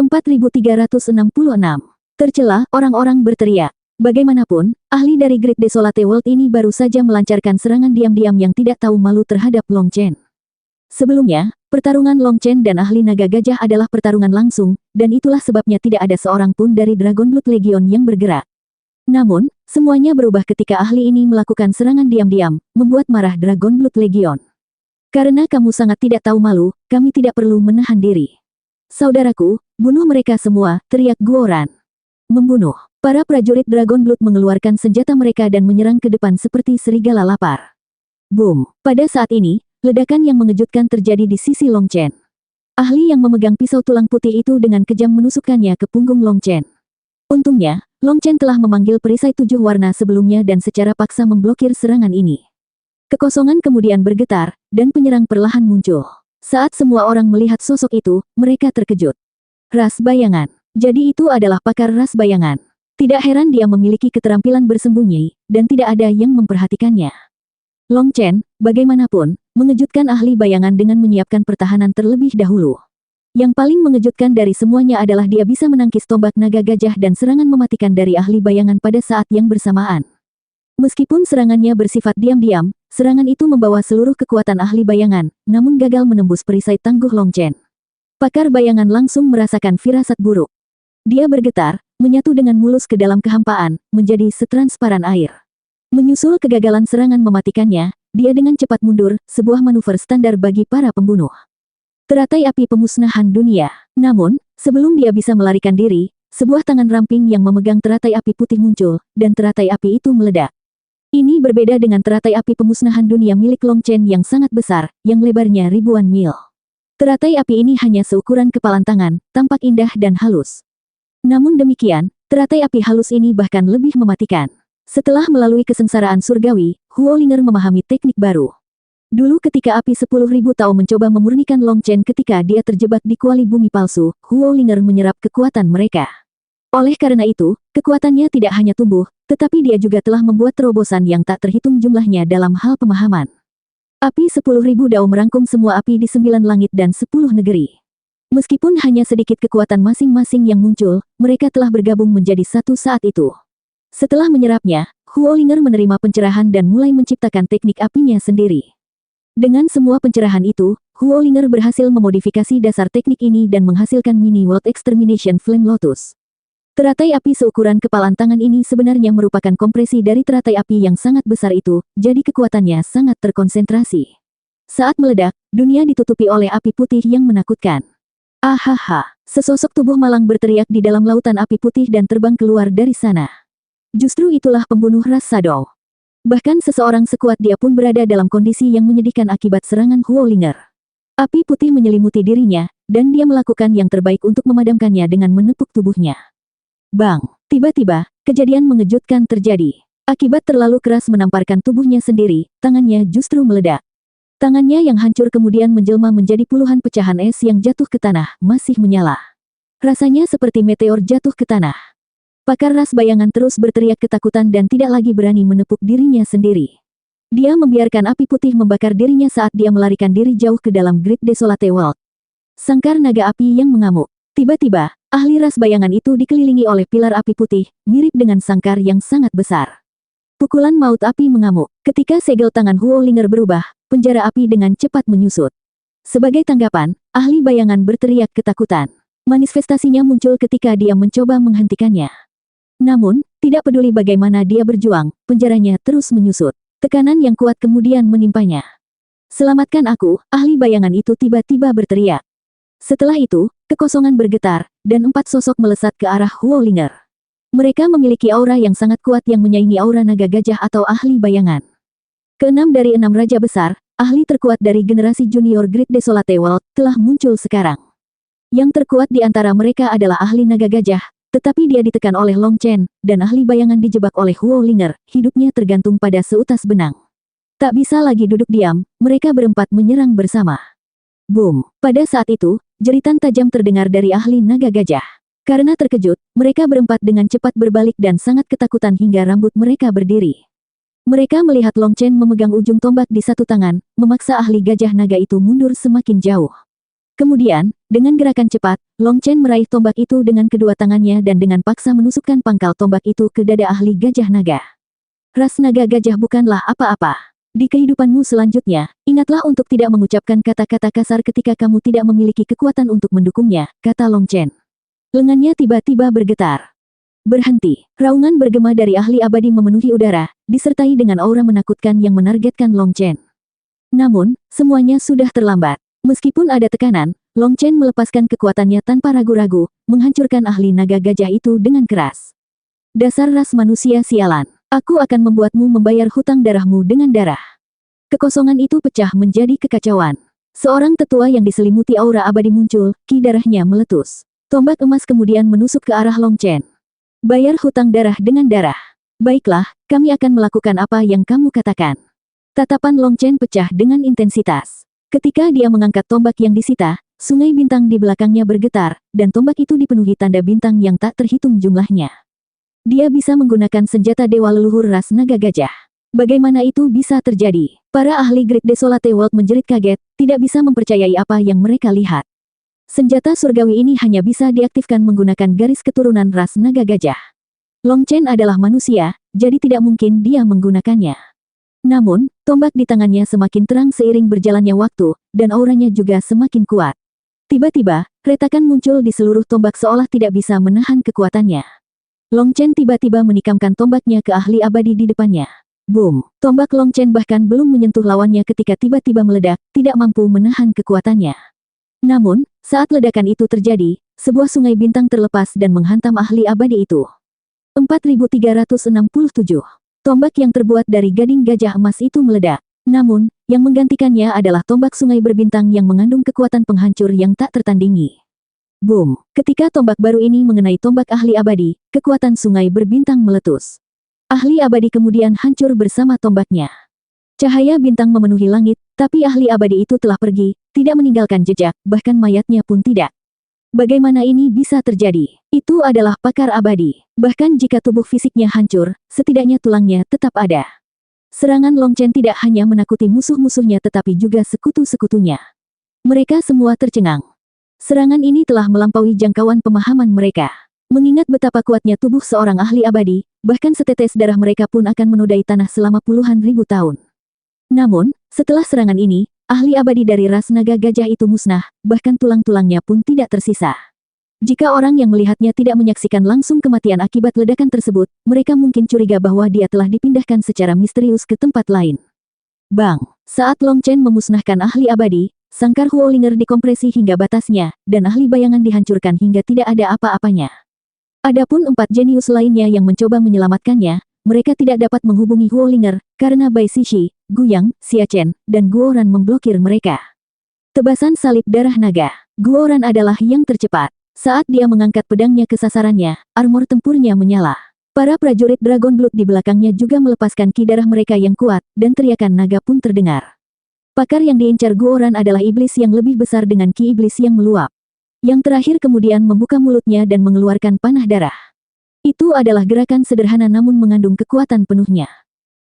4366. Tercela, orang-orang berteriak. Bagaimanapun, ahli dari Great Desolate World ini baru saja melancarkan serangan diam-diam yang tidak tahu malu terhadap Long Chen. Sebelumnya, pertarungan Long Chen dan ahli naga gajah adalah pertarungan langsung, dan itulah sebabnya tidak ada seorang pun dari Dragonblood Legion yang bergerak. Namun, semuanya berubah ketika ahli ini melakukan serangan diam-diam, membuat marah Dragonblood Legion. Karena kamu sangat tidak tahu malu, kami tidak perlu menahan diri. Saudaraku, bunuh mereka semua, teriak Guoran. Membunuh. Para prajurit Dragonblood mengeluarkan senjata mereka dan menyerang ke depan seperti serigala lapar. Boom! Pada saat ini, ledakan yang mengejutkan terjadi di sisi Long Chen. Ahli yang memegang pisau tulang putih itu dengan kejam menusukkannya ke punggung Long Chen. Untungnya, Long Chen telah memanggil perisai 7 warna sebelumnya dan secara paksa memblokir serangan ini. Kekosongan kemudian bergetar, dan penyerang perlahan muncul. Saat semua orang melihat sosok itu, mereka terkejut. Ras bayangan. Jadi itu adalah pakar ras bayangan. Tidak heran dia memiliki keterampilan bersembunyi, dan tidak ada yang memperhatikannya. Long Chen, bagaimanapun, mengejutkan ahli bayangan dengan menyiapkan pertahanan terlebih dahulu. Yang paling mengejutkan dari semuanya adalah dia bisa menangkis tombak naga gajah dan serangan mematikan dari ahli bayangan pada saat yang bersamaan. Meskipun serangannya bersifat diam-diam, serangan itu membawa seluruh kekuatan ahli bayangan, namun gagal menembus perisai tangguh Long Chen. Pakar bayangan langsung merasakan firasat buruk. Dia bergetar, menyatu dengan mulus ke dalam kehampaan, menjadi setransparan air. Menyusul kegagalan serangan mematikannya, dia dengan cepat mundur, sebuah manuver standar bagi para pembunuh. Teratai api pemusnahan dunia. Namun, sebelum dia bisa melarikan diri, sebuah tangan ramping yang memegang teratai api putih muncul, dan teratai api itu meledak. Ini berbeda dengan teratai api pemusnahan dunia milik Long Chen yang sangat besar, yang lebarnya ribuan mil. Teratai api ini hanya seukuran kepalan tangan, tampak indah dan halus. Namun demikian, teratai api halus ini bahkan lebih mematikan. Setelah melalui kesengsaraan surgawi, Huolinger memahami teknik baru. Dulu ketika api 10.000 tahun mencoba memurnikan Long Chen ketika dia terjebak di kuali bumi palsu, Huolinger menyerap kekuatan mereka. Oleh karena itu, kekuatannya tidak hanya tumbuh, tetapi dia juga telah membuat terobosan yang tak terhitung jumlahnya dalam hal pemahaman. Api 10.000 dao merangkum semua api di 9 langit dan 10 negeri. Meskipun hanya sedikit kekuatan masing-masing yang muncul, mereka telah bergabung menjadi satu saat itu. Setelah menyerapnya, Huolinger menerima pencerahan dan mulai menciptakan teknik apinya sendiri. Dengan semua pencerahan itu, Huolinger berhasil memodifikasi dasar teknik ini dan menghasilkan Mini World Extermination Flame Lotus. Teratai api seukuran kepalan tangan ini sebenarnya merupakan kompresi dari teratai api yang sangat besar itu, jadi kekuatannya sangat terkonsentrasi. Saat meledak, dunia ditutupi oleh api putih yang menakutkan. Ahaha, sesosok tubuh malang berteriak di dalam lautan api putih dan terbang keluar dari sana. Justru itulah pembunuh ras Shadow. Bahkan seseorang sekuat dia pun berada dalam kondisi yang menyedihkan akibat serangan Huolinger. Api putih menyelimuti dirinya, dan dia melakukan yang terbaik untuk memadamkannya dengan menepuk tubuhnya. Bang! Tiba-tiba, kejadian mengejutkan terjadi. Akibat terlalu keras menamparkan tubuhnya sendiri, tangannya justru meledak. Tangannya yang hancur kemudian menjelma menjadi puluhan pecahan es yang jatuh ke tanah, masih menyala. Rasanya seperti meteor jatuh ke tanah. Pakar ras bayangan terus berteriak ketakutan dan tidak lagi berani menepuk dirinya sendiri. Dia membiarkan api putih membakar dirinya saat dia melarikan diri jauh ke dalam Great Desolate World. Sangkar naga api yang mengamuk. Tiba-tiba, ahli ras bayangan itu dikelilingi oleh pilar api putih, mirip dengan sangkar yang sangat besar. Pukulan maut api mengamuk. Ketika segel tangan Huolinger berubah, penjara api dengan cepat menyusut. Sebagai tanggapan, ahli bayangan berteriak ketakutan. Manifestasinya muncul ketika dia mencoba menghentikannya. Namun, tidak peduli bagaimana dia berjuang, penjaranya terus menyusut. Tekanan yang kuat kemudian menimpanya. "Selamatkan aku," ahli bayangan itu tiba-tiba berteriak. Setelah itu, kekosongan bergetar, dan 4 sosok melesat ke arah Huolinger. Mereka memiliki aura yang sangat kuat yang menyaingi aura naga gajah atau ahli bayangan. Keenam dari 6 raja besar, ahli terkuat dari generasi junior Great Desolate World, telah muncul sekarang. Yang terkuat di antara mereka adalah ahli naga gajah, tetapi dia ditekan oleh Long Chen, dan ahli bayangan dijebak oleh Huolinger, hidupnya tergantung pada seutas benang. Tak bisa lagi duduk diam, mereka berempat menyerang bersama. Boom! Pada saat itu, jeritan tajam terdengar dari ahli naga gajah. Karena terkejut, mereka berempat dengan cepat berbalik dan sangat ketakutan hingga rambut mereka berdiri. Mereka melihat Long Chen memegang ujung tombak di satu tangan, memaksa ahli gajah naga itu mundur semakin jauh. Kemudian, dengan gerakan cepat, Long Chen meraih tombak itu dengan kedua tangannya dan dengan paksa menusukkan pangkal tombak itu ke dada ahli gajah naga. Ras naga gajah bukanlah apa-apa. Di kehidupanmu selanjutnya, ingatlah untuk tidak mengucapkan kata-kata kasar ketika kamu tidak memiliki kekuatan untuk mendukungnya, kata Long Chen. Lengannya tiba-tiba bergetar. Berhenti. Raungan bergema dari ahli abadi memenuhi udara, disertai dengan aura menakutkan yang menargetkan Long Chen. Namun, semuanya sudah terlambat. Meskipun ada tekanan, Long Chen melepaskan kekuatannya tanpa ragu-ragu, menghancurkan ahli naga gajah itu dengan keras. Dasar ras manusia sialan. Aku akan membuatmu membayar hutang darahmu dengan darah. Kekosongan itu pecah menjadi kekacauan. Seorang tetua yang diselimuti aura abadi muncul, ki darahnya meletus. Tombak emas kemudian menusuk ke arah Long Chen. Bayar hutang darah dengan darah. Baiklah, kami akan melakukan apa yang kamu katakan. Tatapan Long Chen pecah dengan intensitas. Ketika dia mengangkat tombak yang disita, sungai bintang di belakangnya bergetar, dan tombak itu dipenuhi tanda bintang yang tak terhitung jumlahnya. Dia bisa menggunakan senjata dewa leluhur ras naga gajah. Bagaimana itu bisa terjadi? Para ahli Great Desolate World menjerit kaget, tidak bisa mempercayai apa yang mereka lihat. Senjata surgawi ini hanya bisa diaktifkan menggunakan garis keturunan ras naga gajah. Long Chen adalah manusia, jadi tidak mungkin dia menggunakannya. Namun, tombak di tangannya semakin terang seiring berjalannya waktu, dan auranya juga semakin kuat. Tiba-tiba, retakan muncul di seluruh tombak seolah tidak bisa menahan kekuatannya. Long Chen tiba-tiba menikamkan tombaknya ke ahli abadi di depannya. Boom! Tombak Long Chen bahkan belum menyentuh lawannya ketika tiba-tiba meledak, tidak mampu menahan kekuatannya. Namun, saat ledakan itu terjadi, sebuah sungai bintang terlepas dan menghantam ahli abadi itu. 4367. Tombak yang terbuat dari gading gajah emas itu meledak. Namun, yang menggantikannya adalah tombak sungai berbintang yang mengandung kekuatan penghancur yang tak tertandingi. Boom! Ketika tombak baru ini mengenai tombak ahli abadi, kekuatan sungai berbintang meletus. Ahli abadi kemudian hancur bersama tombaknya. Cahaya bintang memenuhi langit, tapi ahli abadi itu telah pergi, tidak meninggalkan jejak, bahkan mayatnya pun tidak. Bagaimana ini bisa terjadi? Itu adalah pakar abadi. Bahkan jika tubuh fisiknya hancur, setidaknya tulangnya tetap ada. Serangan Long Chen tidak hanya menakuti musuh-musuhnya tetapi juga sekutu-sekutunya. Mereka semua tercengang. Serangan ini telah melampaui jangkauan pemahaman mereka. Mengingat betapa kuatnya tubuh seorang ahli abadi, bahkan setetes darah mereka pun akan menodai tanah selama puluhan ribu tahun. Namun, setelah serangan ini, ahli abadi dari ras naga gajah itu musnah, bahkan tulang-tulangnya pun tidak tersisa. Jika orang yang melihatnya tidak menyaksikan langsung kematian akibat ledakan tersebut, mereka mungkin curiga bahwa dia telah dipindahkan secara misterius ke tempat lain. Bang! Saat Long Chen memusnahkan ahli abadi, sangkar Huolinger dikompresi hingga batasnya, dan ahli bayangan dihancurkan hingga tidak ada apa-apanya. Adapun 4 jenius lainnya yang mencoba menyelamatkannya, mereka tidak dapat menghubungi Huolinger, karena Bai Shishi, Guyang, Xia Chen, dan Guoran memblokir mereka. Tebasan salib darah naga. Guoran adalah yang tercepat. Saat dia mengangkat pedangnya ke sasarannya, armor tempurnya menyala. Para prajurit Dragon Blood di belakangnya juga melepaskan ki darah mereka yang kuat, dan teriakan naga pun terdengar. Pakar yang diincar Guoran adalah iblis yang lebih besar dengan ki iblis yang meluap. Yang terakhir kemudian membuka mulutnya dan mengeluarkan panah darah. Itu adalah gerakan sederhana namun mengandung kekuatan penuhnya.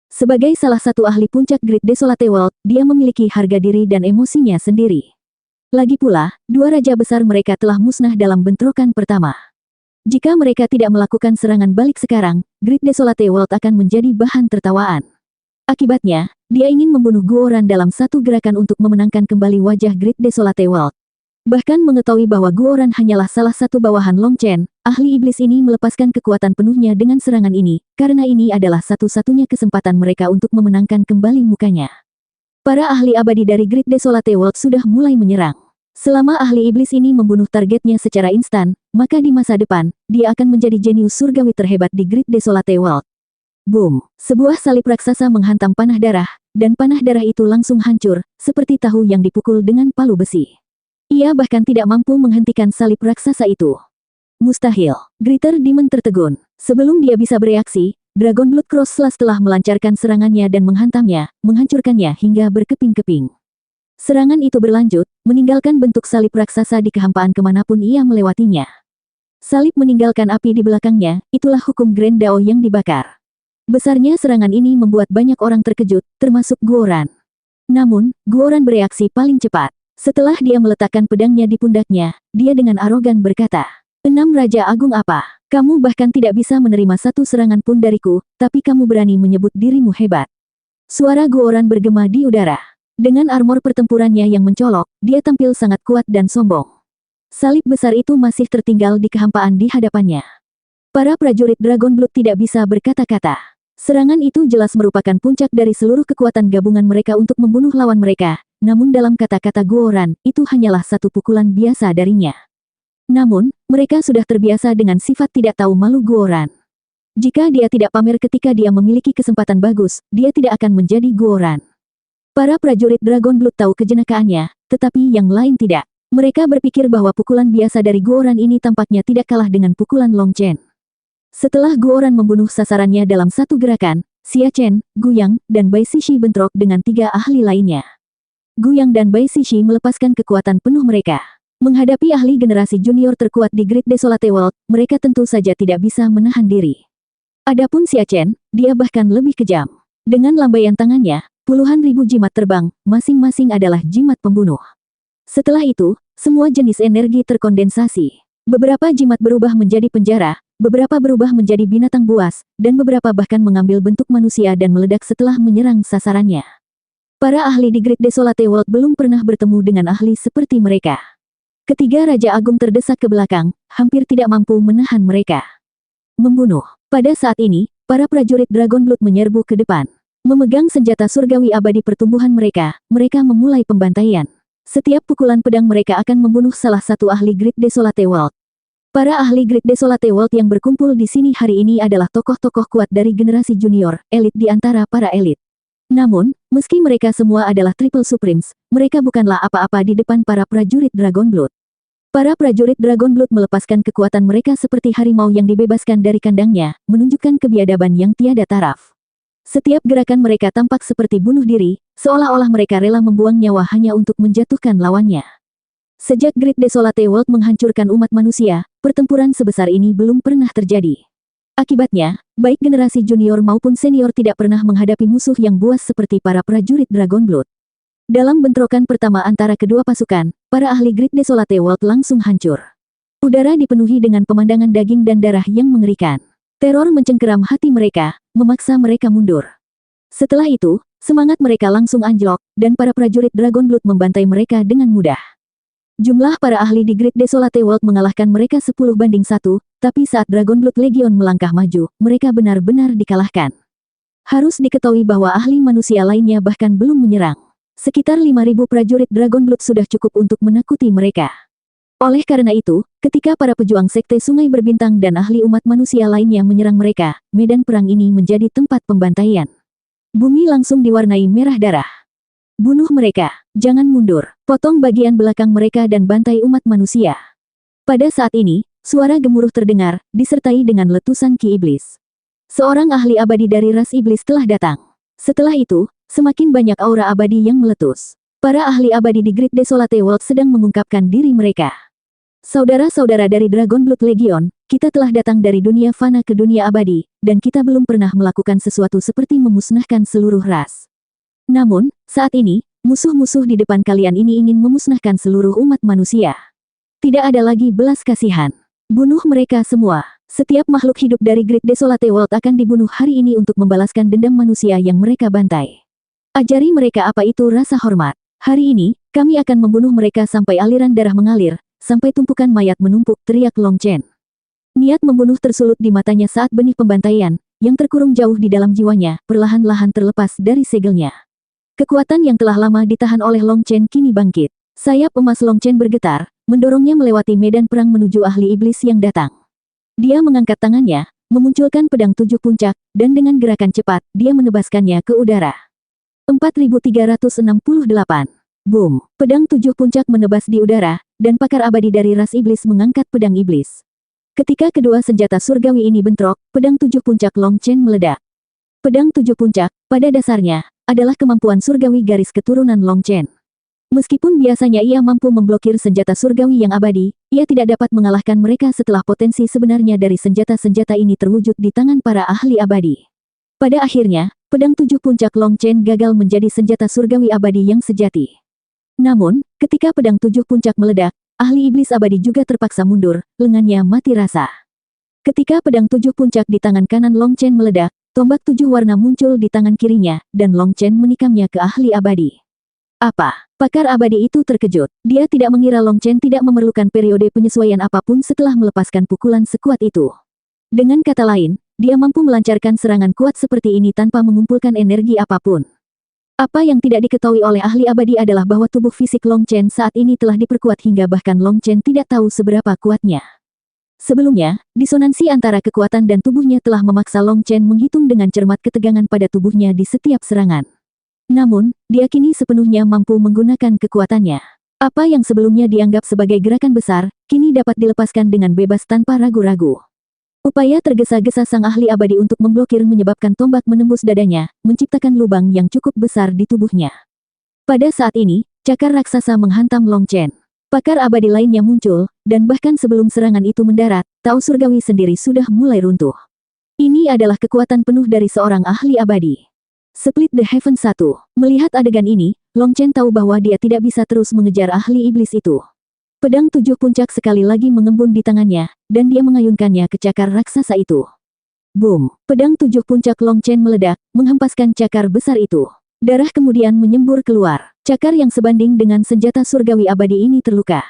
Sebagai salah satu ahli puncak Great Desolate World, dia memiliki harga diri dan emosinya sendiri. Lagi pula, 2 raja besar mereka telah musnah dalam bentrokan pertama. Jika mereka tidak melakukan serangan balik sekarang, Great Desolate World akan menjadi bahan tertawaan. Akibatnya, dia ingin membunuh Guoran dalam satu gerakan untuk memenangkan kembali wajah Great Desolate World. Bahkan mengetahui bahwa Guoran hanyalah salah satu bawahan Long Chen, ahli iblis ini melepaskan kekuatan penuhnya dengan serangan ini, karena ini adalah satu-satunya kesempatan mereka untuk memenangkan kembali mukanya. Para ahli abadi dari Great Desolate World sudah mulai menyerang. Selama ahli iblis ini membunuh targetnya secara instan, maka di masa depan, dia akan menjadi jenius surgawi terhebat di Great Desolate World. Boom! Sebuah salib raksasa menghantam panah darah, dan panah darah itu langsung hancur, seperti tahu yang dipukul dengan palu besi. Ia bahkan tidak mampu menghentikan salib raksasa itu. Mustahil. Greater Demon tertegun. Sebelum dia bisa bereaksi, Dragon Blood Cross Slash telah melancarkan serangannya dan menghantamnya, menghancurkannya hingga berkeping-keping. Serangan itu berlanjut, meninggalkan bentuk salib raksasa di kehampaan kemanapun ia melewatinya. Salib meninggalkan api di belakangnya, itulah hukum Grand Dao yang dibakar. Besarnya serangan ini membuat banyak orang terkejut, termasuk Guoran. Namun, Guoran bereaksi paling cepat. Setelah dia meletakkan pedangnya di pundaknya, dia dengan arogan berkata, "Enam Raja Agung apa? Kamu bahkan tidak bisa menerima satu serangan pun dariku, tapi kamu berani menyebut dirimu hebat." Suara Guoran bergema di udara. Dengan armor pertempurannya yang mencolok, dia tampil sangat kuat dan sombong. Salib besar itu masih tertinggal di kehampaan di hadapannya. Para prajurit Dragon Blood tidak bisa berkata-kata. Serangan itu jelas merupakan puncak dari seluruh kekuatan gabungan mereka untuk membunuh lawan mereka, namun dalam kata-kata Guoran, itu hanyalah satu pukulan biasa darinya. Namun, mereka sudah terbiasa dengan sifat tidak tahu malu Guoran. Jika dia tidak pamer ketika dia memiliki kesempatan bagus, dia tidak akan menjadi Guoran. Para prajurit Dragon Blood tahu kejenakaannya, tetapi yang lain tidak. Mereka berpikir bahwa pukulan biasa dari Guoran ini tampaknya tidak kalah dengan pukulan Long Chen. Setelah Guoran membunuh sasarannya dalam satu gerakan, Xia Chen, Guyang, dan Bai Shishi bentrok dengan tiga ahli lainnya. Guyang dan Bai Shishi melepaskan kekuatan penuh mereka. Menghadapi ahli generasi junior terkuat di Great Desolate World, mereka tentu saja tidak bisa menahan diri. Adapun Xia Chen, dia bahkan lebih kejam. Dengan lambaian tangannya, puluhan ribu jimat terbang, masing-masing adalah jimat pembunuh. Setelah itu, semua jenis energi terkondensasi. Beberapa jimat berubah menjadi penjara, beberapa berubah menjadi binatang buas, dan beberapa bahkan mengambil bentuk manusia dan meledak setelah menyerang sasarannya. Para ahli di Great Desolate World belum pernah bertemu dengan ahli seperti mereka. Ketiga Raja Agung terdesak ke belakang, hampir tidak mampu menahan mereka. Membunuh. Pada saat ini, para prajurit Dragon Blood menyerbu ke depan. Memegang senjata surgawi abadi pertumbuhan mereka, mereka memulai pembantaian. Setiap pukulan pedang mereka akan membunuh salah satu ahli Great Desolate World. Para ahli Great Desolate World yang berkumpul di sini hari ini adalah tokoh-tokoh kuat dari generasi junior, elit di antara para elit. Namun, meski mereka semua adalah Triple Supremes, mereka bukanlah apa-apa di depan para prajurit Dragon Blood. Para prajurit Dragon Blood melepaskan kekuatan mereka seperti harimau yang dibebaskan dari kandangnya, menunjukkan kebiadaban yang tiada taraf. Setiap gerakan mereka tampak seperti bunuh diri, seolah-olah mereka rela membuang nyawa hanya untuk menjatuhkan lawannya. Sejak Great Desolate World menghancurkan umat manusia, pertempuran sebesar ini belum pernah terjadi. Akibatnya, baik generasi junior maupun senior tidak pernah menghadapi musuh yang buas seperti para prajurit Dragon Blood. Dalam bentrokan pertama antara kedua pasukan, para ahli Great Desolate World langsung hancur. Udara dipenuhi dengan pemandangan daging dan darah yang mengerikan. Teror mencengkeram hati mereka, memaksa mereka mundur. Setelah itu, semangat mereka langsung anjlok, dan para prajurit Dragon Blood membantai mereka dengan mudah. Jumlah para ahli di Great Desolate World mengalahkan mereka 10-1, tapi saat Dragon Blood Legion melangkah maju, mereka benar-benar dikalahkan. Harus diketahui bahwa ahli manusia lainnya bahkan belum menyerang. Sekitar 5.000 prajurit Dragon Blood sudah cukup untuk menakuti mereka. Oleh karena itu, ketika para pejuang sekte Sungai Berbintang dan ahli umat manusia lainnya menyerang mereka, medan perang ini menjadi tempat pembantaian. Bumi langsung diwarnai merah darah. Bunuh mereka, jangan mundur, potong bagian belakang mereka dan bantai umat manusia. Pada saat ini, suara gemuruh terdengar, disertai dengan letusan Ki Iblis. Seorang ahli abadi dari ras iblis telah datang. Setelah itu, semakin banyak aura abadi yang meletus. Para ahli abadi di Great Desolate World sedang mengungkapkan diri mereka. Saudara-saudara dari Dragon Blood Legion, kita telah datang dari dunia fana ke dunia abadi, dan kita belum pernah melakukan sesuatu seperti memusnahkan seluruh ras. Namun, saat ini, musuh-musuh di depan kalian ini ingin memusnahkan seluruh umat manusia. Tidak ada lagi belas kasihan. Bunuh mereka semua. Setiap makhluk hidup dari Great Desolate World akan dibunuh hari ini untuk membalaskan dendam manusia yang mereka bantai. Ajari mereka apa itu rasa hormat. Hari ini, kami akan membunuh mereka sampai aliran darah mengalir, sampai tumpukan mayat menumpuk, teriak Long Chen. Niat membunuh tersulut di matanya saat benih pembantaian, yang terkurung jauh di dalam jiwanya, perlahan-lahan terlepas dari segelnya. Kekuatan yang telah lama ditahan oleh Long Chen kini bangkit. Sayap emas Long Chen bergetar, mendorongnya melewati medan perang menuju ahli iblis yang datang. Dia mengangkat tangannya, memunculkan pedang 7 puncak, dan dengan gerakan cepat, dia menebaskannya ke udara. 4368. Boom! Pedang 7 puncak menebas di udara, dan pakar abadi dari ras iblis mengangkat pedang iblis. Ketika kedua senjata surgawi ini bentrok, pedang 7 puncak Long Chen meledak. Pedang 7 puncak, pada dasarnya, adalah kemampuan surgawi garis keturunan Long Chen. Meskipun biasanya ia mampu memblokir senjata surgawi yang abadi, ia tidak dapat mengalahkan mereka setelah potensi sebenarnya dari senjata-senjata ini terwujud di tangan para ahli abadi. Pada akhirnya, pedang 7 puncak Long Chen gagal menjadi senjata surgawi abadi yang sejati. Namun, ketika pedang 7 puncak meledak, ahli iblis abadi juga terpaksa mundur, lengannya mati rasa. Ketika pedang 7 puncak di tangan kanan Long Chen meledak, tombak 7 warna muncul di tangan kirinya, dan Long Chen menikamnya ke ahli abadi. Apa? Pakar abadi itu terkejut. Dia tidak mengira Long Chen tidak memerlukan periode penyesuaian apapun setelah melepaskan pukulan sekuat itu. Dengan kata lain, dia mampu melancarkan serangan kuat seperti ini tanpa mengumpulkan energi apapun. Apa yang tidak diketahui oleh ahli abadi adalah bahwa tubuh fisik Long Chen saat ini telah diperkuat hingga bahkan Long Chen tidak tahu seberapa kuatnya. Sebelumnya, disonansi antara kekuatan dan tubuhnya telah memaksa Long Chen menghitung dengan cermat ketegangan pada tubuhnya di setiap serangan. Namun, dia kini sepenuhnya mampu menggunakan kekuatannya. Apa yang sebelumnya dianggap sebagai gerakan besar, kini dapat dilepaskan dengan bebas tanpa ragu-ragu. Upaya tergesa-gesa sang ahli abadi untuk memblokir menyebabkan tombak menembus dadanya, menciptakan lubang yang cukup besar di tubuhnya. Pada saat ini, cakar raksasa menghantam Long Chen. Pakar abadi lainnya muncul, dan bahkan sebelum serangan itu mendarat, Tao Surgawi sendiri sudah mulai runtuh. Ini adalah kekuatan penuh dari seorang ahli abadi. Split the Heaven 1. Melihat adegan ini, Long Chen tahu bahwa dia tidak bisa terus mengejar ahli iblis itu. Pedang 7 puncak sekali lagi mengembun di tangannya, dan dia mengayunkannya ke cakar raksasa itu. Boom! Pedang 7 puncak Long Chen meledak, menghempaskan cakar besar itu. Darah kemudian menyembur keluar. Cakar yang sebanding dengan senjata surgawi abadi ini terluka.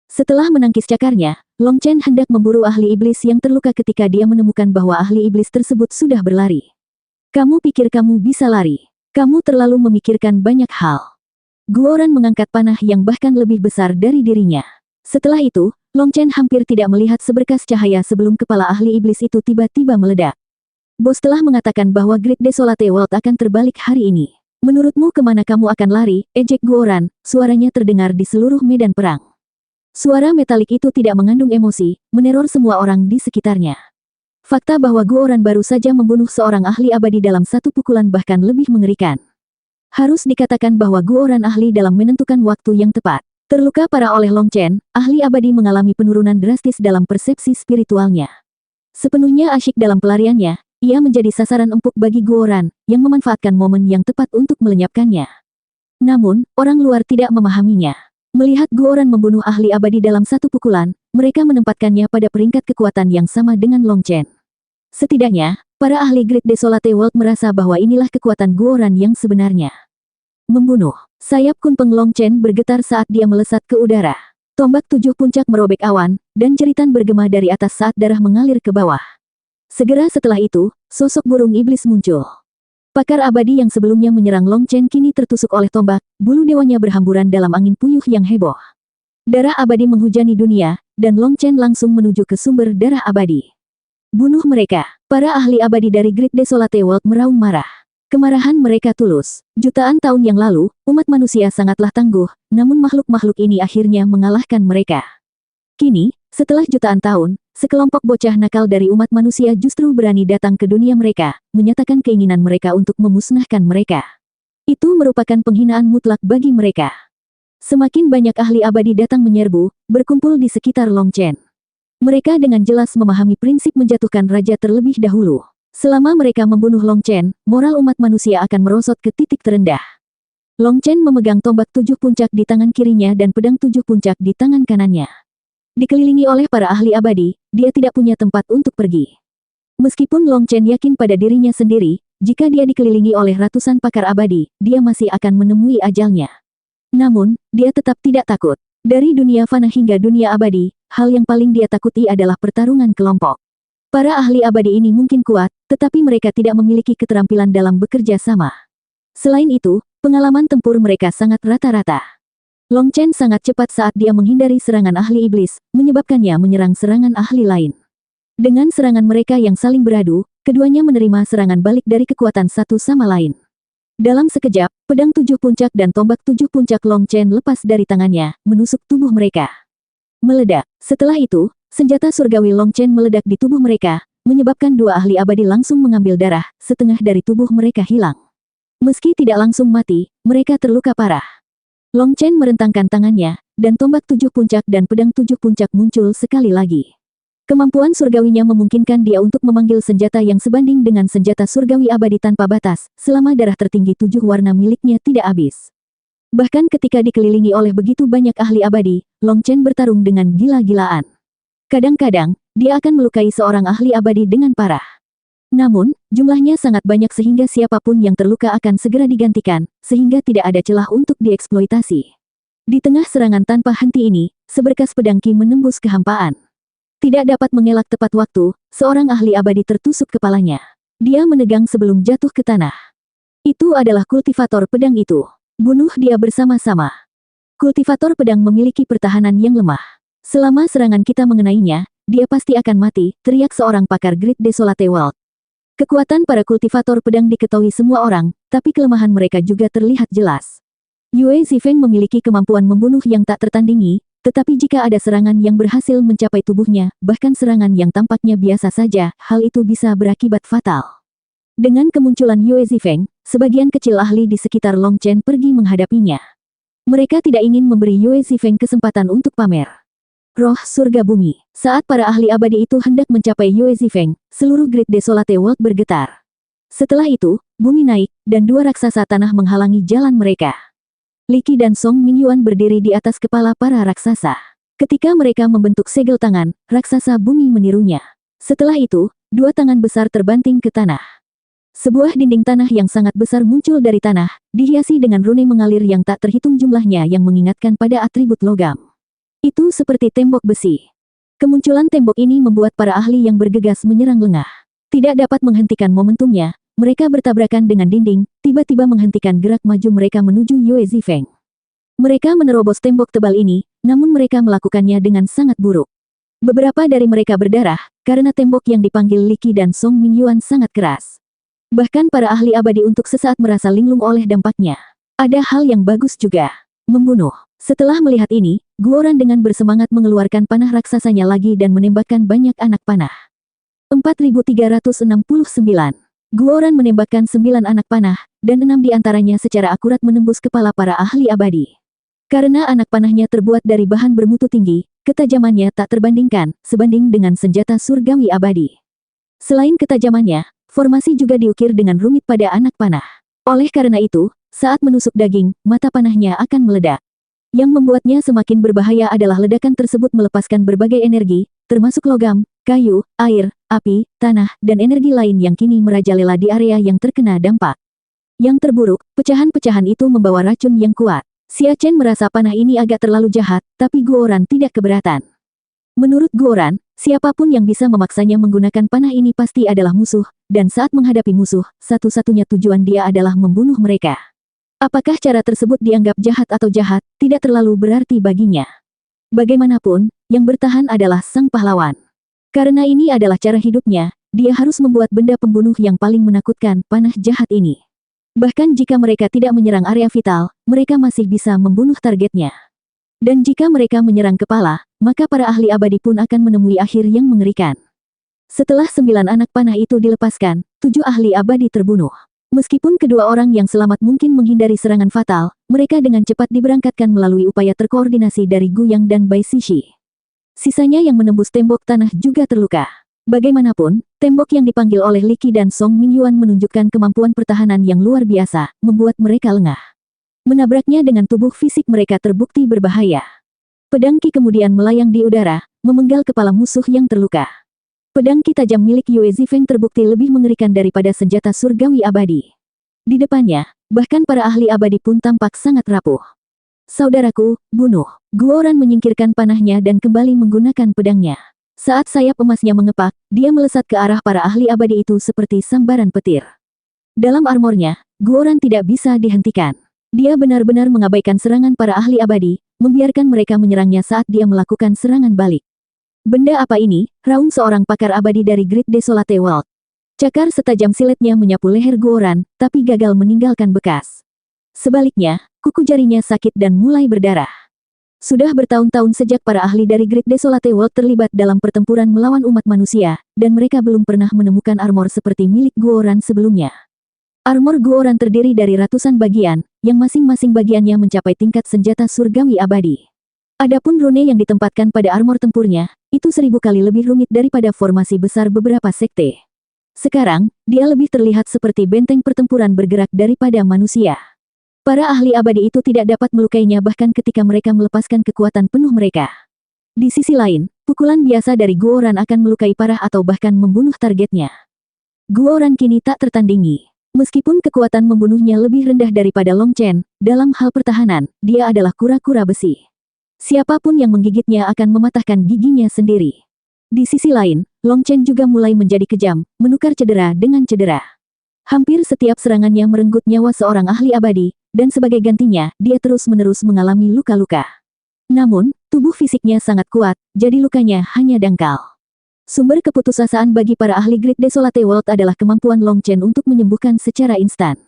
Setelah menangkis cakarnya, Long Chen hendak memburu ahli iblis yang terluka ketika dia menemukan bahwa ahli iblis tersebut sudah berlari. Kamu pikir kamu bisa lari? Kamu terlalu memikirkan banyak hal. Guoran mengangkat panah yang bahkan lebih besar dari dirinya. Setelah itu, Long Chen hampir tidak melihat seberkas cahaya sebelum kepala ahli iblis itu tiba-tiba meledak. Bos telah mengatakan bahwa Great Desolate World akan terbalik hari ini. Menurutmu kemana kamu akan lari, ejek Guoran? Suaranya terdengar di seluruh medan perang. Suara metalik itu tidak mengandung emosi, meneror semua orang di sekitarnya. Fakta bahwa Guoran baru saja membunuh seorang ahli abadi dalam satu pukulan bahkan lebih mengerikan. Harus dikatakan bahwa Guoran ahli dalam menentukan waktu yang tepat. Terluka parah oleh Long Chen, ahli abadi mengalami penurunan drastis dalam persepsi spiritualnya. Sepenuhnya asyik dalam pelariannya, ia menjadi sasaran empuk bagi Guoran, yang memanfaatkan momen yang tepat untuk melenyapkannya. Namun, orang luar tidak memahaminya. Melihat Guoran membunuh ahli abadi dalam satu pukulan, mereka menempatkannya pada peringkat kekuatan yang sama dengan Long Chen. Setidaknya, para ahli Great Desolate World merasa bahwa inilah kekuatan Guoran yang sebenarnya. Membunuh. Sayap kunpeng Long Chen bergetar saat dia melesat ke udara. Tombak 7 puncak merobek awan, dan jeritan bergema dari atas saat darah mengalir ke bawah. Segera setelah itu, sosok burung iblis muncul. Pakar abadi yang sebelumnya menyerang Long Chen kini tertusuk oleh tombak, bulu dewanya berhamburan dalam angin puyuh yang heboh. Darah abadi menghujani dunia, dan Long Chen langsung menuju ke sumber darah abadi. Bunuh mereka. Para ahli abadi dari Great Desolate World meraung marah. Kemarahan mereka tulus. Jutaan tahun yang lalu, umat manusia sangatlah tangguh, namun makhluk-makhluk ini akhirnya mengalahkan mereka. Kini, setelah jutaan tahun, sekelompok bocah nakal dari umat manusia justru berani datang ke dunia mereka, menyatakan keinginan mereka untuk memusnahkan mereka. Itu merupakan penghinaan mutlak bagi mereka. Semakin banyak ahli abadi datang menyerbu, berkumpul di sekitar Long Chen. Mereka dengan jelas memahami prinsip menjatuhkan raja terlebih dahulu. Selama mereka membunuh Long Chen, moral umat manusia akan merosot ke titik terendah. Long Chen memegang tombak 7 puncak di tangan kirinya dan pedang 7 puncak di tangan kanannya. Dikelilingi oleh para ahli abadi, dia tidak punya tempat untuk pergi. Meskipun Long Chen yakin pada dirinya sendiri, jika dia dikelilingi oleh ratusan pakar abadi, dia masih akan menemui ajalnya. Namun, dia tetap tidak takut. Dari dunia fana hingga dunia abadi, hal yang paling dia takuti adalah pertarungan kelompok. Para ahli abadi ini mungkin kuat, tetapi mereka tidak memiliki keterampilan dalam bekerja sama. Selain itu, pengalaman tempur mereka sangat rata-rata. Long Chen sangat cepat saat dia menghindari serangan ahli iblis, menyebabkannya menyerang serangan ahli lain. Dengan serangan mereka yang saling beradu, keduanya menerima serangan balik dari kekuatan satu sama lain. Dalam sekejap, pedang 7 puncak dan tombak 7 puncak Long Chen lepas dari tangannya, menusuk tubuh mereka. Meledak. Setelah itu, senjata surgawi Long Chen meledak di tubuh mereka, menyebabkan dua ahli abadi langsung mengambil darah, setengah dari tubuh mereka hilang. Meski tidak langsung mati, mereka terluka parah. Long Chen merentangkan tangannya, dan tombak 7 puncak dan pedang 7 puncak muncul sekali lagi. Kemampuan surgawinya memungkinkan dia untuk memanggil senjata yang sebanding dengan senjata surgawi abadi tanpa batas, selama darah tertinggi 7 warna miliknya tidak habis. Bahkan ketika dikelilingi oleh begitu banyak ahli abadi, Long Chen bertarung dengan gila-gilaan. Kadang-kadang, dia akan melukai seorang ahli abadi dengan parah. Namun, jumlahnya sangat banyak sehingga siapapun yang terluka akan segera digantikan, sehingga tidak ada celah untuk dieksploitasi. Di tengah serangan tanpa henti ini, seberkas pedang Qi menembus kehampaan. Tidak dapat mengelak tepat waktu, seorang ahli abadi tertusuk kepalanya. Dia menegang sebelum jatuh ke tanah. Itu adalah kultivator pedang itu. Bunuh dia bersama-sama. Kultivator pedang memiliki pertahanan yang lemah. Selama serangan kita mengenainya, dia pasti akan mati, teriak seorang pakar Great Desolate World. Kekuatan para kultivator pedang diketahui semua orang, tapi kelemahan mereka juga terlihat jelas. Yue Zifeng memiliki kemampuan membunuh yang tak tertandingi, tetapi jika ada serangan yang berhasil mencapai tubuhnya, bahkan serangan yang tampaknya biasa saja, hal itu bisa berakibat fatal. Dengan kemunculan Yue Zifeng, sebagian kecil ahli di sekitar Long Chen pergi menghadapinya. Mereka tidak ingin memberi Yue Zifeng kesempatan untuk pamer. Roh surga bumi. Saat para ahli abadi itu hendak mencapai Yue Zifeng, seluruh Great Desolate World bergetar. Setelah itu, bumi naik, dan dua raksasa tanah menghalangi jalan mereka. Li Qi dan Song Mingyuan berdiri di atas kepala para raksasa. Ketika mereka membentuk segel tangan, raksasa bumi menirunya. Setelah itu, dua tangan besar terbanting ke tanah. Sebuah dinding tanah yang sangat besar muncul dari tanah, dihiasi dengan rune mengalir yang tak terhitung jumlahnya yang mengingatkan pada atribut logam. Itu seperti tembok besi. Kemunculan tembok ini membuat para ahli yang bergegas menyerang lengah. Tidak dapat menghentikan momentumnya, mereka bertabrakan dengan dinding, tiba-tiba menghentikan gerak maju mereka menuju Yue Zifeng. Mereka menerobos tembok tebal ini, namun mereka melakukannya dengan sangat buruk. Beberapa dari mereka berdarah, karena tembok yang dipanggil Li Qi dan Song Mingyuan sangat keras. Bahkan para ahli abadi untuk sesaat merasa linglung oleh dampaknya. Ada hal yang bagus juga. Membunuh. Setelah melihat ini, Guoran dengan bersemangat mengeluarkan panah raksasanya lagi dan menembakkan banyak anak panah. 4369. Guoran menembakkan 9 anak panah, dan 6 diantaranya secara akurat menembus kepala para ahli abadi. Karena anak panahnya terbuat dari bahan bermutu tinggi, ketajamannya tak terbandingkan, sebanding dengan senjata surgawi abadi. Selain ketajamannya, formasi juga diukir dengan rumit pada anak panah. Oleh karena itu, saat menusuk daging, mata panahnya akan meledak. Yang membuatnya semakin berbahaya adalah ledakan tersebut melepaskan berbagai energi, termasuk logam, kayu, air, api, tanah, dan energi lain yang kini merajalela di area yang terkena dampak. Yang terburuk, pecahan-pecahan itu membawa racun yang kuat. Xia Chen merasa panah ini agak terlalu jahat, tapi Guoran tidak keberatan. Menurut Guoran, siapapun yang bisa memaksanya menggunakan panah ini pasti adalah musuh, dan saat menghadapi musuh, satu-satunya tujuan dia adalah membunuh mereka. Apakah cara tersebut dianggap jahat atau jahat, tidak terlalu berarti baginya. Bagaimanapun, yang bertahan adalah sang pahlawan. Karena ini adalah cara hidupnya, dia harus membuat benda pembunuh yang paling menakutkan, panah jahat ini. Bahkan jika mereka tidak menyerang area vital, mereka masih bisa membunuh targetnya. Dan jika mereka menyerang kepala, maka para ahli abadi pun akan menemui akhir yang mengerikan. Setelah 9 anak panah itu dilepaskan, 7 ahli abadi terbunuh. Meskipun kedua orang yang selamat mungkin menghindari serangan fatal, mereka dengan cepat diberangkatkan melalui upaya terkoordinasi dari Gu Yang dan Bai Xixi. Sisanya yang menembus tembok tanah juga terluka. Bagaimanapun, tembok yang dipanggil oleh Li Qi dan Song Mingyuan menunjukkan kemampuan pertahanan yang luar biasa, membuat mereka lengah. Menabraknya dengan tubuh fisik mereka terbukti berbahaya. Pedang Qi kemudian melayang di udara, memenggal kepala musuh yang terluka. Pedang Qi tajam milik Yue Zifeng terbukti lebih mengerikan daripada senjata surgawi abadi. Di depannya, bahkan para ahli abadi pun tampak sangat rapuh. Saudaraku, bunuh. Guoran menyingkirkan panahnya dan kembali menggunakan pedangnya. Saat sayap emasnya mengepak, dia melesat ke arah para ahli abadi itu seperti sambaran petir. Dalam armornya, Guoran tidak bisa dihentikan. Dia benar-benar mengabaikan serangan para ahli abadi, membiarkan mereka menyerangnya saat dia melakukan serangan balik. Benda apa ini? Raung seorang pakar abadi dari Great Desolate World. Cakar setajam siletnya menyapu leher Guoran, tapi gagal meninggalkan bekas. Sebaliknya, kuku jarinya sakit dan mulai berdarah. Sudah bertahun-tahun sejak para ahli dari Great Desolate World terlibat dalam pertempuran melawan umat manusia, dan mereka belum pernah menemukan armor seperti milik Guoran sebelumnya. Armor Guoran terdiri dari ratusan bagian, yang masing-masing bagiannya mencapai tingkat senjata surgawi abadi. Adapun rune yang ditempatkan pada armor tempurnya, itu 1000 kali lebih rumit daripada formasi besar beberapa sekte. Sekarang, dia lebih terlihat seperti benteng pertempuran bergerak daripada manusia. Para ahli abadi itu tidak dapat melukainya bahkan ketika mereka melepaskan kekuatan penuh mereka. Di sisi lain, pukulan biasa dari Guoran akan melukai parah atau bahkan membunuh targetnya. Guoran kini tak tertandingi. Meskipun kekuatan membunuhnya lebih rendah daripada Long Chen, dalam hal pertahanan, dia adalah kura-kura besi. Siapapun yang menggigitnya akan mematahkan giginya sendiri. Di sisi lain, Long Chen juga mulai menjadi kejam, menukar cedera dengan cedera. Hampir setiap serangannya merenggut nyawa seorang ahli abadi, dan sebagai gantinya, dia terus-menerus mengalami luka-luka. Namun, tubuh fisiknya sangat kuat, jadi lukanya hanya dangkal. Sumber keputusasaan bagi para ahli Great Desolate World adalah kemampuan Long Chen untuk menyembuhkan secara instan.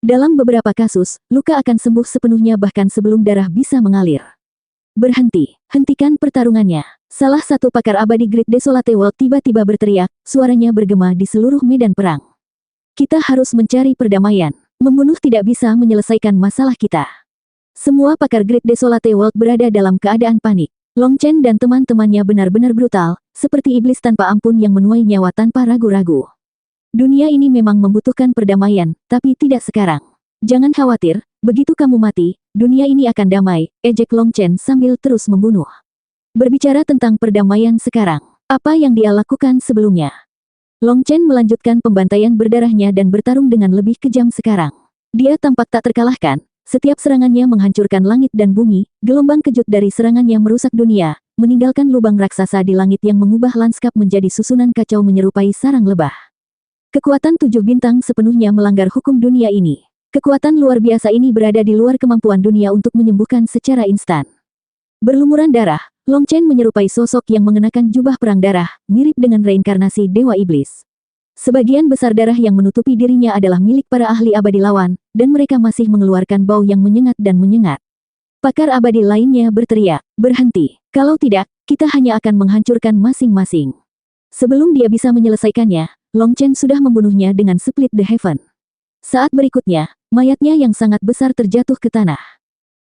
Dalam beberapa kasus, luka akan sembuh sepenuhnya bahkan sebelum darah bisa mengalir. Berhenti, hentikan pertarungannya. Salah satu pakar abadi Great Desolate World tiba-tiba berteriak, suaranya bergema di seluruh medan perang. Kita harus mencari perdamaian. Membunuh tidak bisa menyelesaikan masalah kita. Semua pakar Great Desolate World berada dalam keadaan panik. Long Chen dan teman-temannya benar-benar brutal, seperti iblis tanpa ampun yang menuai nyawa tanpa ragu-ragu. Dunia ini memang membutuhkan perdamaian, tapi tidak sekarang. Jangan khawatir, begitu kamu mati, dunia ini akan damai, ejek Long Chen sambil terus membunuh. Berbicara tentang perdamaian sekarang, apa yang dia lakukan sebelumnya? Long Chen melanjutkan pembantaian berdarahnya dan bertarung dengan lebih kejam sekarang. Dia tampak tak terkalahkan, setiap serangannya menghancurkan langit dan bumi, gelombang kejut dari serangannya merusak dunia, meninggalkan lubang raksasa di langit yang mengubah lanskap menjadi susunan kacau menyerupai sarang lebah. Kekuatan 7 bintang sepenuhnya melanggar hukum dunia ini. Kekuatan luar biasa ini berada di luar kemampuan dunia untuk menyembuhkan secara instan. Berlumuran darah, Long Chen menyerupai sosok yang mengenakan jubah perang darah, mirip dengan reinkarnasi Dewa Iblis. Sebagian besar darah yang menutupi dirinya adalah milik para ahli abadi lawan, dan mereka masih mengeluarkan bau yang menyengat dan menyengat. Pakar abadi lainnya berteriak, berhenti, kalau tidak, kita hanya akan menghancurkan masing-masing. Sebelum dia bisa menyelesaikannya, Long Chen sudah membunuhnya dengan Split the Heaven. Saat berikutnya, mayatnya yang sangat besar terjatuh ke tanah.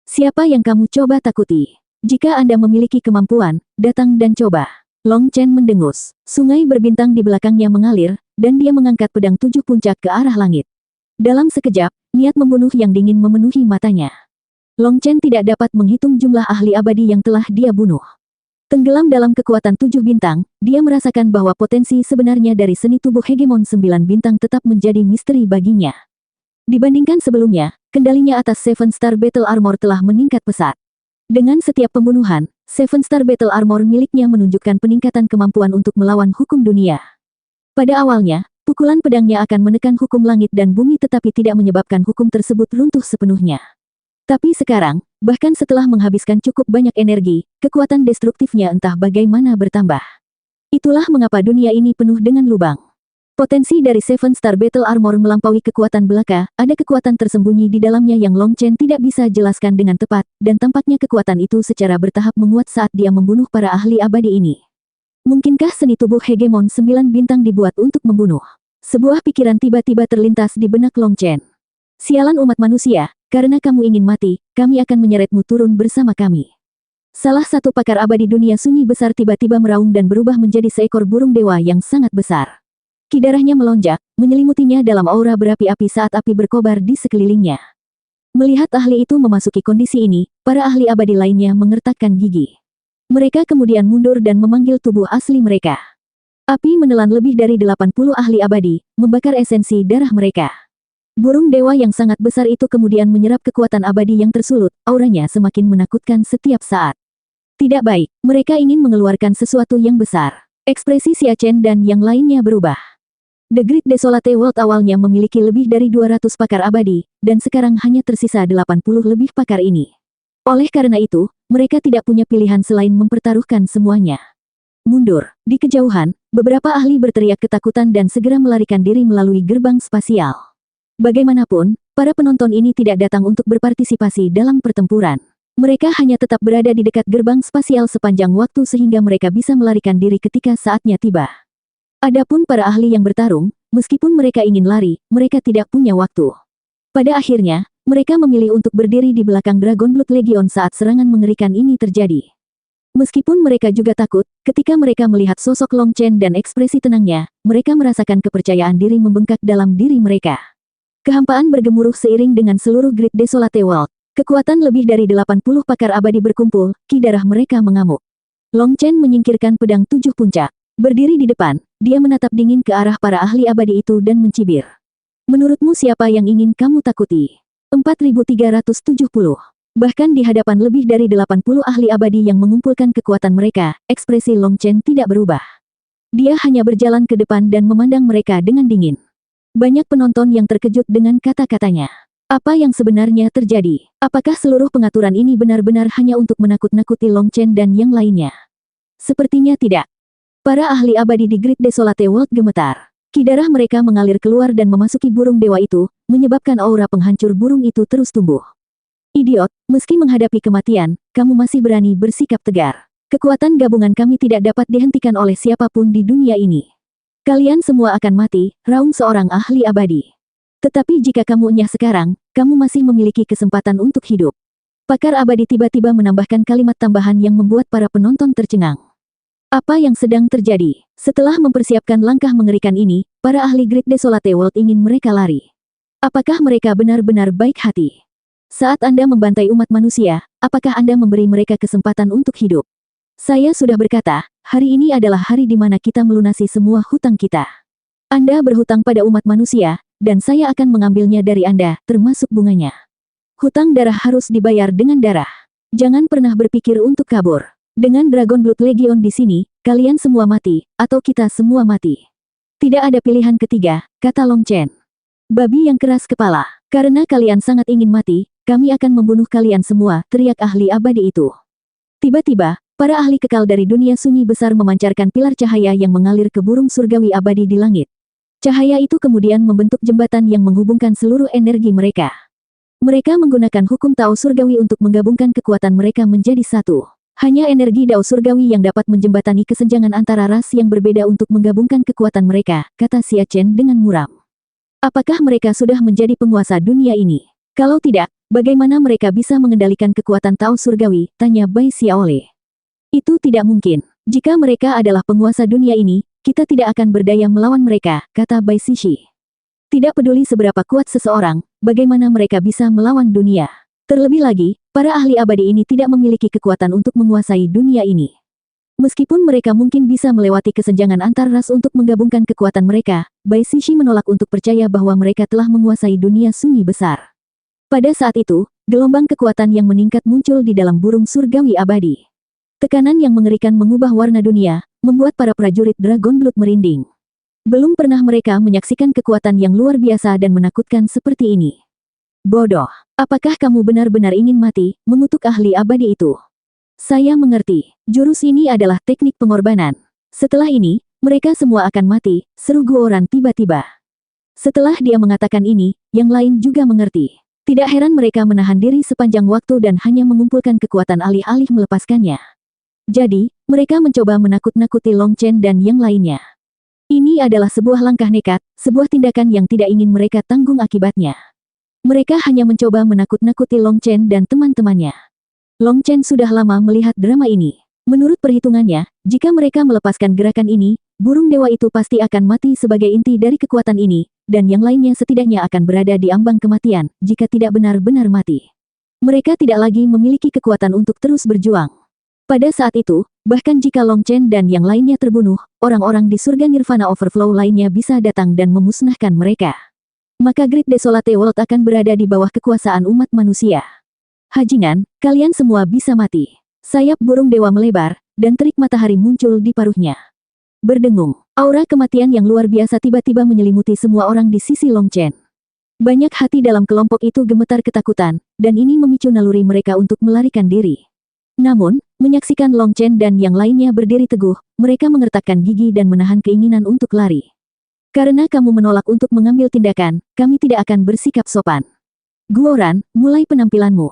Siapa yang kamu coba takuti? Jika Anda memiliki kemampuan, datang dan coba. Long Chen mendengus. Sungai berbintang di belakangnya mengalir, dan dia mengangkat pedang 7 puncak ke arah langit. Dalam sekejap, niat membunuh yang dingin memenuhi matanya. Long Chen tidak dapat menghitung jumlah ahli abadi yang telah dia bunuh. Tenggelam dalam kekuatan 7 bintang, dia merasakan bahwa potensi sebenarnya dari seni tubuh hegemon 9 bintang tetap menjadi misteri baginya. Dibandingkan sebelumnya, kendalinya atas Seven Star Battle Armor telah meningkat pesat. Dengan setiap pembunuhan, Seven Star Battle Armor miliknya menunjukkan peningkatan kemampuan untuk melawan hukum dunia. Pada awalnya, pukulan pedangnya akan menekan hukum langit dan bumi tetapi tidak menyebabkan hukum tersebut runtuh sepenuhnya. Tapi sekarang, bahkan setelah menghabiskan cukup banyak energi, kekuatan destruktifnya entah bagaimana bertambah. Itulah mengapa dunia ini penuh dengan lubang. Potensi dari Seven Star Battle Armor melampaui kekuatan belaka, ada kekuatan tersembunyi di dalamnya yang Long Chen tidak bisa jelaskan dengan tepat, dan tampaknya kekuatan itu secara bertahap menguat saat dia membunuh para ahli abadi ini. Mungkinkah seni tubuh hegemon 9 bintang dibuat untuk membunuh? Sebuah pikiran tiba-tiba terlintas di benak Long Chen. Sialan umat manusia, karena kamu ingin mati, kami akan menyeretmu turun bersama kami. Salah satu pakar abadi dunia sunyi besar tiba-tiba meraung dan berubah menjadi seekor burung dewa yang sangat besar. Ki darahnya melonjak, menyelimutinya dalam aura berapi-api saat api berkobar di sekelilingnya. Melihat ahli itu memasuki kondisi ini, para ahli abadi lainnya mengertakkan gigi. Mereka kemudian mundur dan memanggil tubuh asli mereka. Api menelan lebih dari 80 ahli abadi, membakar esensi darah mereka. Burung dewa yang sangat besar itu kemudian menyerap kekuatan abadi yang tersulut, auranya semakin menakutkan setiap saat. Tidak baik, mereka ingin mengeluarkan sesuatu yang besar. Ekspresi Xia Chen dan yang lainnya berubah. The Great Desolate World awalnya memiliki lebih dari 200 pakar abadi, dan sekarang hanya tersisa 80 lebih pakar ini. Oleh karena itu, mereka tidak punya pilihan selain mempertaruhkan semuanya. Mundur. Di kejauhan, beberapa ahli berteriak ketakutan dan segera melarikan diri melalui gerbang spasial. Bagaimanapun, para penonton ini tidak datang untuk berpartisipasi dalam pertempuran. Mereka hanya tetap berada di dekat gerbang spasial sepanjang waktu sehingga mereka bisa melarikan diri ketika saatnya tiba. Adapun para ahli yang bertarung, meskipun mereka ingin lari, mereka tidak punya waktu. Pada akhirnya, mereka memilih untuk berdiri di belakang Dragon Blood Legion saat serangan mengerikan ini terjadi. Meskipun mereka juga takut, ketika mereka melihat sosok Long Chen dan ekspresi tenangnya, mereka merasakan kepercayaan diri membengkak dalam diri mereka. Kehampaan bergemuruh seiring dengan seluruh Great Desolate World. Kekuatan lebih dari 80 pakar abadi berkumpul, ki darah mereka mengamuk. Long Chen menyingkirkan pedang tujuh puncak. Berdiri di depan, dia menatap dingin ke arah para ahli abadi itu dan mencibir. Menurutmu siapa yang ingin kamu takuti? 4370. Bahkan di hadapan lebih dari 80 ahli abadi yang mengumpulkan kekuatan mereka, ekspresi Long Chen tidak berubah. Dia hanya berjalan ke depan dan memandang mereka dengan dingin. Banyak penonton yang terkejut dengan kata-katanya. Apa yang sebenarnya terjadi? Apakah seluruh pengaturan ini benar-benar hanya untuk menakut-nakuti Long Chen dan yang lainnya? Sepertinya tidak. Para ahli abadi di Great Desolate World gemetar. Ki darah mereka mengalir keluar dan memasuki burung dewa itu, menyebabkan aura penghancur burung itu terus tumbuh. Idiot, meski menghadapi kematian, kamu masih berani bersikap tegar. Kekuatan gabungan kami tidak dapat dihentikan oleh siapapun di dunia ini. Kalian semua akan mati, raung seorang ahli abadi. Tetapi jika kamu enyah sekarang, kamu masih memiliki kesempatan untuk hidup. Pakar abadi tiba-tiba menambahkan kalimat tambahan yang membuat para penonton tercengang. Apa yang sedang terjadi? Setelah mempersiapkan langkah mengerikan ini, para ahli Great Desolate World ingin mereka lari. Apakah mereka benar-benar baik hati? Saat Anda membantai umat manusia, apakah Anda memberi mereka kesempatan untuk hidup? Saya sudah berkata, hari ini adalah hari di mana kita melunasi semua hutang kita. Anda berhutang pada umat manusia, dan saya akan mengambilnya dari Anda, termasuk bunganya. Hutang darah harus dibayar dengan darah. Jangan pernah berpikir untuk kabur. Dengan Dragon Blood Legion di sini, kalian semua mati, atau kita semua mati. Tidak ada pilihan ketiga, kata Long Chen. Babi yang keras kepala. Karena kalian sangat ingin mati, kami akan membunuh kalian semua, teriak ahli abadi itu. Tiba-tiba, para ahli kekal dari dunia sunyi besar memancarkan pilar cahaya yang mengalir ke burung surgawi abadi di langit. Cahaya itu kemudian membentuk jembatan yang menghubungkan seluruh energi mereka. Mereka menggunakan hukum Tao surgawi untuk menggabungkan kekuatan mereka menjadi satu. Hanya energi Dao surgawi yang dapat menjembatani kesenjangan antara ras yang berbeda untuk menggabungkan kekuatan mereka, kata Xia Chen dengan muram. Apakah mereka sudah menjadi penguasa dunia ini? Kalau tidak, bagaimana mereka bisa mengendalikan kekuatan Tao surgawi, tanya Bai Xiaole. Itu tidak mungkin. Jika mereka adalah penguasa dunia ini, kita tidak akan berdaya melawan mereka, kata Bai Sishi. Tidak peduli seberapa kuat seseorang, bagaimana mereka bisa melawan dunia. Terlebih lagi, para ahli abadi ini tidak memiliki kekuatan untuk menguasai dunia ini. Meskipun mereka mungkin bisa melewati kesenjangan antar ras untuk menggabungkan kekuatan mereka, Bai Sishi menolak untuk percaya bahwa mereka telah menguasai dunia sunyi besar. Pada saat itu, gelombang kekuatan yang meningkat muncul di dalam burung surgawi abadi. Tekanan yang mengerikan mengubah warna dunia, membuat para prajurit Dragon Blood merinding. Belum pernah mereka menyaksikan kekuatan yang luar biasa dan menakutkan seperti ini. Bodoh, apakah kamu benar-benar ingin mati, mengutuk ahli abadi itu? Saya mengerti, jurus ini adalah teknik pengorbanan. Setelah ini, mereka semua akan mati, seru Guoran tiba-tiba. Setelah dia mengatakan ini, yang lain juga mengerti. Tidak heran mereka menahan diri sepanjang waktu dan hanya mengumpulkan kekuatan alih-alih melepaskannya. Jadi, mereka mencoba menakut-nakuti Long Chen dan yang lainnya. Ini adalah sebuah langkah nekat, sebuah tindakan yang tidak ingin mereka tanggung akibatnya. Mereka hanya mencoba menakut-nakuti Long Chen dan teman-temannya. Long Chen sudah lama melihat drama ini. Menurut perhitungannya, jika mereka melepaskan gerakan ini, burung dewa itu pasti akan mati sebagai inti dari kekuatan ini, dan yang lainnya setidaknya akan berada di ambang kematian, jika tidak benar-benar mati. Mereka tidak lagi memiliki kekuatan untuk terus berjuang. Pada saat itu, bahkan jika Long Chen dan yang lainnya terbunuh, orang-orang di surga Nirvana Overflow lainnya bisa datang dan memusnahkan mereka. Maka Great Desolate World akan berada di bawah kekuasaan umat manusia. Hajingan, kalian semua bisa mati. Sayap burung dewa melebar, dan terik matahari muncul di paruhnya. Berdengung, aura kematian yang luar biasa tiba-tiba menyelimuti semua orang di sisi Long Chen. Banyak hati dalam kelompok itu gemetar ketakutan, dan ini memicu naluri mereka untuk melarikan diri. Namun, menyaksikan Long Chen dan yang lainnya berdiri teguh, mereka mengertakkan gigi dan menahan keinginan untuk lari. Karena kamu menolak untuk mengambil tindakan, kami tidak akan bersikap sopan. Guoran, mulai penampilanmu.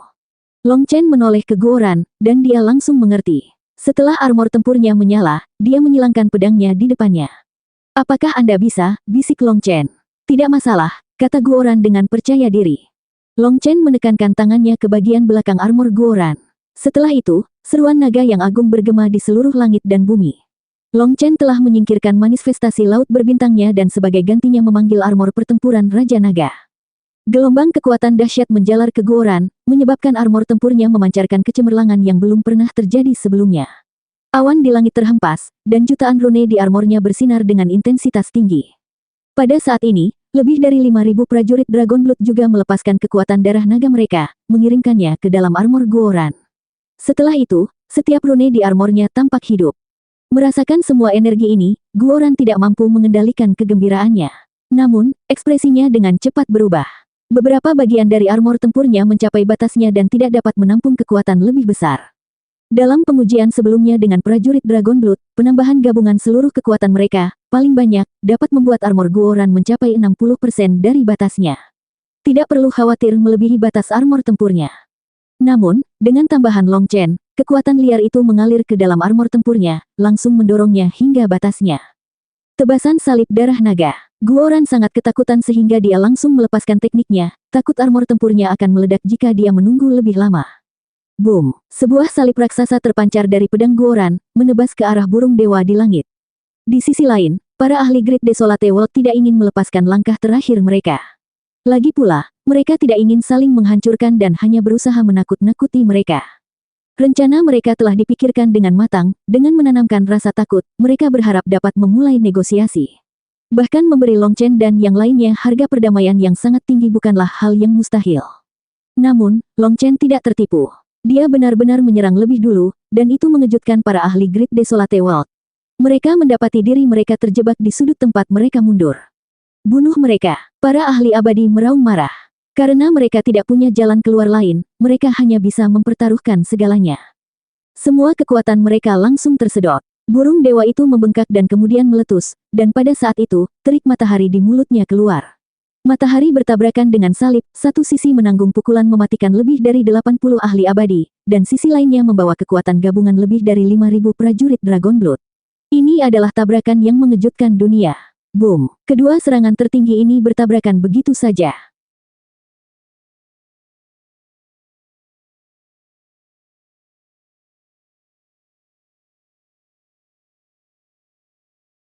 Long Chen menoleh ke Guoran, dan dia langsung mengerti. Setelah armor tempurnya menyala, dia menyilangkan pedangnya di depannya. Apakah Anda bisa, bisik Long Chen. Tidak masalah, kata Guoran dengan percaya diri. Long Chen menekankan tangannya ke bagian belakang armor Guoran. Setelah itu, seruan naga yang agung bergema di seluruh langit dan bumi. Long Chen telah menyingkirkan manifestasi laut berbintangnya dan sebagai gantinya memanggil armor pertempuran Raja Naga. Gelombang kekuatan dahsyat menjalar ke Guoran, menyebabkan armor tempurnya memancarkan kecemerlangan yang belum pernah terjadi sebelumnya. Awan di langit terhempas, dan jutaan rune di armornya bersinar dengan intensitas tinggi. Pada saat ini, lebih dari 5.000 prajurit Dragon Blood juga melepaskan kekuatan darah naga mereka, mengirimkannya ke dalam armor Guoran. Setelah itu, setiap rune di armornya tampak hidup. Merasakan semua energi ini, Guoran tidak mampu mengendalikan kegembiraannya. Namun, ekspresinya dengan cepat berubah. Beberapa bagian dari armor tempurnya mencapai batasnya dan tidak dapat menampung kekuatan lebih besar. Dalam pengujian sebelumnya dengan prajurit Dragon Blood, penambahan gabungan seluruh kekuatan mereka, paling banyak, dapat membuat armor Guoran mencapai 60% dari batasnya. Tidak perlu khawatir melebihi batas armor tempurnya. Namun, dengan tambahan Long Chen, kekuatan liar itu mengalir ke dalam armor tempurnya, langsung mendorongnya hingga batasnya. Tebasan salib darah naga. Guoran sangat ketakutan sehingga dia langsung melepaskan tekniknya, takut armor tempurnya akan meledak jika dia menunggu lebih lama. Boom! Sebuah salib raksasa terpancar dari pedang Guoran, menebas ke arah burung dewa di langit. Di sisi lain, para ahli Great Desolate World tidak ingin melepaskan langkah terakhir mereka. Lagi pula, mereka tidak ingin saling menghancurkan dan hanya berusaha menakut-nakuti mereka. Rencana mereka telah dipikirkan dengan matang, dengan menanamkan rasa takut, mereka berharap dapat memulai negosiasi. Bahkan memberi Long Chen dan yang lainnya harga perdamaian yang sangat tinggi bukanlah hal yang mustahil. Namun, Long Chen tidak tertipu. Dia benar-benar menyerang lebih dulu, dan itu mengejutkan para ahli Great Desolate World. Mereka mendapati diri mereka terjebak di sudut tempat mereka mundur. Bunuh mereka, para ahli abadi meraung marah. Karena mereka tidak punya jalan keluar lain, mereka hanya bisa mempertaruhkan segalanya. Semua kekuatan mereka langsung tersedot. Burung dewa itu membengkak dan kemudian meletus, dan pada saat itu, terik matahari di mulutnya keluar. Matahari bertabrakan dengan salib, satu sisi menanggung pukulan mematikan lebih dari 80 ahli abadi, dan sisi lainnya membawa kekuatan gabungan lebih dari 5.000 prajurit Dragon Blood. Ini adalah tabrakan yang mengejutkan dunia. Boom! Kedua serangan tertinggi ini bertabrakan begitu saja.